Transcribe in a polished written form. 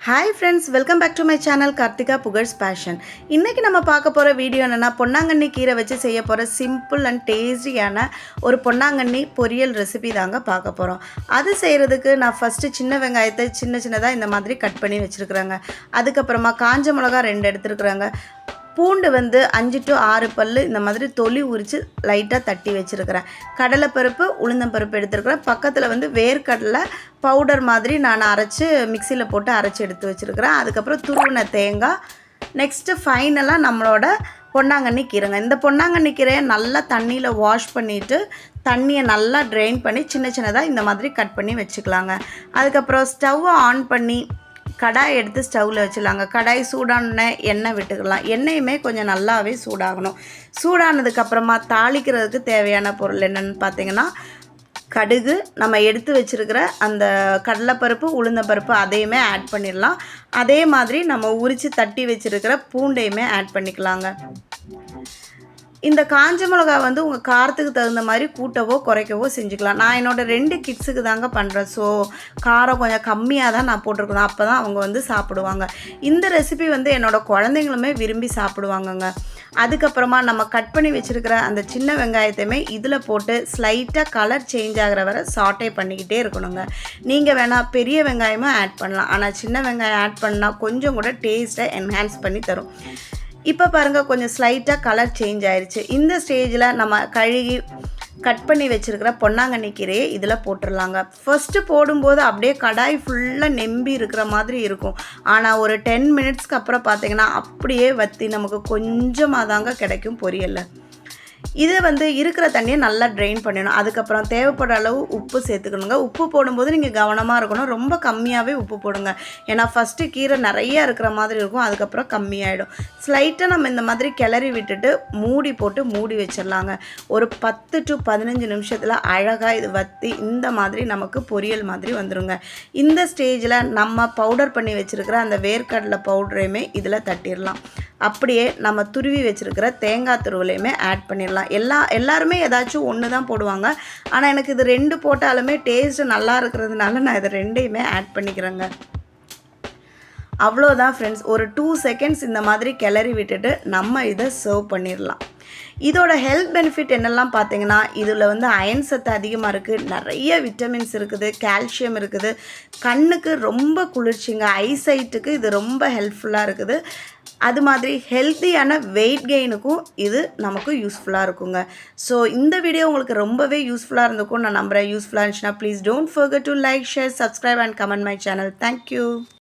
Hi friends, welcome back to my channel Karthika Pugazh's passion. இன்றைக்கி நம்ம பார்க்க போகிற வீடியோ என்னென்னா, பொன்னாங்கண்ணி கீரை வச்சு செய்ய போகிற சிம்பிள் அண்ட் டேஸ்டியான ஒரு பொன்னாங்கண்ணி பொரியல் ரெசிபி தாங்க பார்க்க போகிறோம். அது செய்கிறதுக்கு நான் ஃபஸ்ட்டு சின்ன வெங்காயத்தை சின்னதாக இந்த மாதிரி கட் பண்ணி வச்சுருக்குறேங்க. அதுக்கப்புறமா காஞ்ச மிளகா 2 எடுத்துருக்குறேங்க. பூண்டு 5 to 6 பல் இந்த மாதிரி தொலி உரித்து லைட்டாக தட்டி வச்சுருக்கிறேன். கடலைப்பருப்பு, உளுந்தம்பருப்பு எடுத்துருக்கிறேன். பக்கத்தில் வேர்க்கடலை பவுடர் மாதிரி நான் அரைச்சி மிக்சியில் போட்டு அரைச்சி எடுத்து வச்சுருக்கிறேன். அதுக்கப்புறம் துருவின தேங்காய். நெக்ஸ்ட்டு ஃபைனலாக நம்மளோட பொன்னாங்கண்ணி கீரைங்க. இந்த பொன்னாங்கண்ணி கீரையை நல்லா தண்ணியில் வாஷ் பண்ணிவிட்டு தண்ணியை நல்லா ட்ரெயின் பண்ணி சின்னதாக இந்த மாதிரி கட் பண்ணி வச்சுக்கலாங்க. அதுக்கப்புறம் ஸ்டவ்வை ஆன் பண்ணி கடாய் எடுத்து ஸ்டவ்வில் வச்சிடலாங்க. கடாய் சூடான எண்ணெய் விட்டுக்கலாம். எண்ணெயுமே கொஞ்சம் நல்லாவே சூடாகணும். சூடானதுக்கப்புறமா தாளிக்கிறதுக்கு தேவையான பொருள் என்னென்னு பார்த்தீங்கன்னா, கடுகு, நம்ம எடுத்து வச்சுருக்கிற அந்த கடலைப்பருப்பு, உளுந்தம்பருப்பு அதையுமே ஆட் பண்ணிடலாம். அதே மாதிரி நம்ம உரித்து தட்டி வச்சுருக்கிற பூண்டையுமே ஆட் பண்ணிக்கலாங்க. இந்த காஞ்ச மிளகா உங்கள் காரத்துக்கு தகுந்த மாதிரி கூட்டவோ குறைக்கவோ செஞ்சுக்கலாம். நான் என்னோடய 2 கிட்ஸுக்கு தாங்க பண்ணுறேன். ஸோ காரம் கொஞ்சம் கம்மியாக தான் நான் போட்டிருக்கணும். அப்போ தான் அவங்க சாப்பிடுவாங்க. இந்த ரெசிபி என்னோடய குழந்தைங்களுமே விரும்பி சாப்பிடுவாங்கங்க. அதுக்கப்புறமா நம்ம கட் பண்ணி வச்சுருக்கிற அந்த சின்ன வெங்காயத்தையுமே இதில் போட்டு ஸ்லைட்டாக கலர் சேஞ்ச் ஆகிற வரை சாட்டே பண்ணிக்கிட்டே இருக்கணுங்க. நீங்கள் வேணால் பெரிய வெங்காயமும் ஆட் பண்ணலாம். ஆனால் சின்ன வெங்காயம் ஆட் பண்ணால் கொஞ்சம் கூட டேஸ்ட்டை என்ஹான்ஸ் பண்ணி தரும். இப்போ பாருங்கள், கொஞ்சம் ஸ்லைட்டாக கலர் சேஞ்ச் ஆயிடுச்சு. இந்த ஸ்டேஜில் நம்ம கழுகி கட் பண்ணி வச்சுருக்கிற பொன்னாங்கண்ணி கீரையை இதில் போட்டுடலாங்க. ஃபஸ்ட்டு போடும்போது அப்படியே கடாய் ஃபுல்லாக நெம்பி இருக்கிற மாதிரி இருக்கும். ஆனால் ஒரு 10 மினிட்ஸ்க்கு அப்புறம் பார்த்திங்கன்னா அப்படியே வற்றி நமக்கு கொஞ்சமாக தாங்க கிடைக்கும் பொரியல். இது இருக்கிற தண்ணியை நல்லா ட்ரெயின் பண்ணிடணும். அதுக்கப்புறம் தேவைப்படுற அளவு உப்பு சேர்த்துக்கணுங்க. உப்பு போடும்போது நீங்கள் கவனமாக இருக்கணும். ரொம்ப கம்மியாகவே உப்பு போடுங்க. ஏன்னா ஃபஸ்ட்டு கீரை நிறையா இருக்கிற மாதிரி இருக்கும். அதுக்கப்புறம் கம்மியாயிடும். ஸ்லைட்டாக நம்ம இந்த மாதிரி கிளறி விட்டுட்டு மூடி போட்டு மூடி வச்சிடலாங்க. ஒரு 10 to 15 நிமிஷத்தில் அழகாக இது வற்றி இந்த மாதிரி நமக்கு பொரியல் மாதிரி வந்துடுங்க. இந்த ஸ்டேஜில் நம்ம பவுடர் பண்ணி வச்சுருக்கிற அந்த வேர்க்கடலை பவுடரையுமே இதில் தட்டிடலாம். அப்படியே நம்ம துருவி வச்சுருக்கிற தேங்காய் துருவலையுமே ஆட் பண்ணிடலாம். எல்லாருமே ஏதாச்சும் ஒன்று தான் போடுவாங்க. ஆனால் எனக்கு இது 2 போட்டாலுமே டேஸ்ட்டு நல்லா இருக்கிறதுனால நான் இதை 2யுமே ஆட் பண்ணிக்கிறேங்க. அவ்வளோதான் ஃப்ரெண்ட்ஸ். ஒரு 2 செகண்ட்ஸ் இந்த மாதிரி கிளறி விட்டுட்டு நம்ம இதை சர்வ் பண்ணிடலாம். இதோட ஹெல்த் பெனிஃபிட் என்னெல்லாம் பார்த்தீங்கன்னா, இதில் அயன் சத்து அதிகமாக இருக்குது, நிறைய விட்டமின்ஸ் இருக்குது, கால்சியம் இருக்குது, கண்ணுக்கு ரொம்ப குளிர்ச்சிங்க, ஐசைட்டுக்கு இது ரொம்ப ஹெல்ப்ஃபுல்லாக இருக்குது. அது மாதிரி ஹெல்த்தியான வெயிட் கெயினுக்கும் இது நமக்கு யூஸ்ஃபுல்லாக இருக்குங்க. ஸோ இந்த வீடியோ உங்களுக்கு ரொம்பவே யூஸ்ஃபுல்லாக இருந்திருக்கும் நான் நம்புகிறேன். யூஸ்ஃபுல்லாக இருந்துச்சுன்னா please don't forget to like, share, subscribe and comment my channel. Thank you.